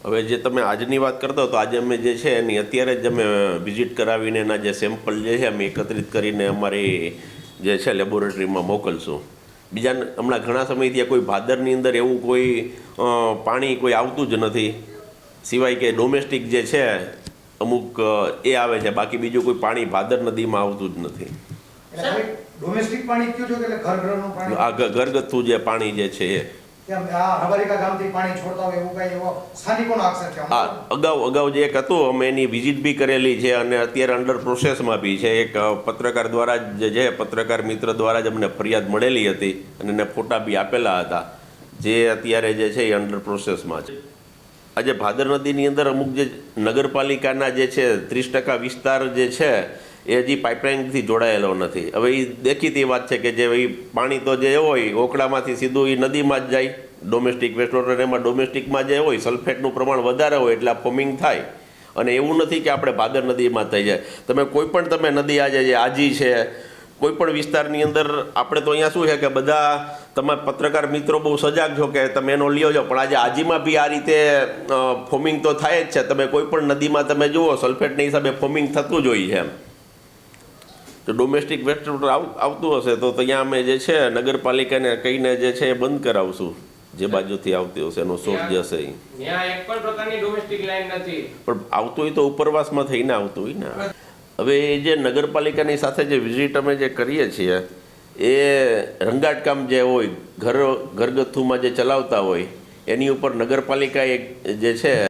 હવે જે તમે આજની વાત કરતા હો તો આજે અમે જે છે એની અત્યારે જ અમે વિઝિટ કરાવીને એના જે સેમ્પલ જે છે અમે એકત્રિત કરીને અમારી જે છે લેબોરેટરીમાં મોકલશું. બીજા હમણાં ઘણા સમયથી કોઈ ભાદરની અંદર એવું કોઈ પાણી કોઈ આવતું જ નથી, સિવાય કે ડોમેસ્ટિક જે છે અમુક એ આવે છે, બાકી બીજું કોઈ પાણી ભાદર નદીમાં આવતું જ નથી. ડોમેસ્ટિક પાણી કયો છો કે ઘર ઘરનું પાણી? આ ઘરગથ્થુ જે પાણી જે છે એ અગાઉ જે એક હતું અમે એની વિઝિટ બી કરેલી છે અને અત્યારે અંડર પ્રોસેસમાં બી છે. એક પત્રકાર દ્વારા જ જે પત્રકાર મિત્ર દ્વારા જ અમને ફરિયાદ મળેલી હતી અને એને ફોટા બી આપેલા હતા, જે અત્યારે જે છે એ અંડર પ્રોસેસમાં છે. આજે ભાદર નદીની અંદર અમુક જે નગરપાલિકાના જે છે 30% વિસ્તાર જે છે એ હજી પાઇપલાઇનથી જોડાયેલો નથી. હવે એ દેખીતી વાત છે કે જે પાણી તો જે હોય ઓકડામાંથી સીધું એ નદીમાં જ જાય, ડોમેસ્ટિક વેસ્ટ વોટર. એમાં ડોમેસ્ટિકમાં જે હોય સલ્ફેટનું પ્રમાણ વધારે હોય એટલે આ ફોમિંગ થાય. અને એવું નથી કે આપણે ભાદર નદીમાં થઈ જાય. તમે કોઈ પણ તમે નદી આજે જે આજી છે કોઈ પણ વિસ્તારની અંદર, આપણે તો અહીંયા શું છે કે બધા તમારા પત્રકાર મિત્રો બહુ સજાગ છો કે તમે એનો લ્યો છો, પણ આજે આજીમાં બી આ રીતે ફોમિંગ તો થાય જ છે. તમે કોઈ પણ નદીમાં તમે જુઓ સલ્ફેટના હિસાબે ફોમિંગ થતું જ હોય છે. એમ તો ડોમેસ્ટિક વેસ્ટ વોટર આવતું હશે તો ત્યાં અમે જે છે નગરપાલિકાને કહીને જે છે એ બંધ કરાવશું. જે બાજુથી આવતી હશે એનો સોર્સ જે હશે પણ આવતું હોય તો ઉપરવાસમાં થઈને આવતું હોય ને. હવે એ જે નગરપાલિકાની સાથે જે વિઝિટ અમે જે કરીએ છીએ એ રંગાટકામ જે હોય ઘરગથ્થુમાં જે ચલાવતા હોય એની ઉપર નગરપાલિકા એક જે છે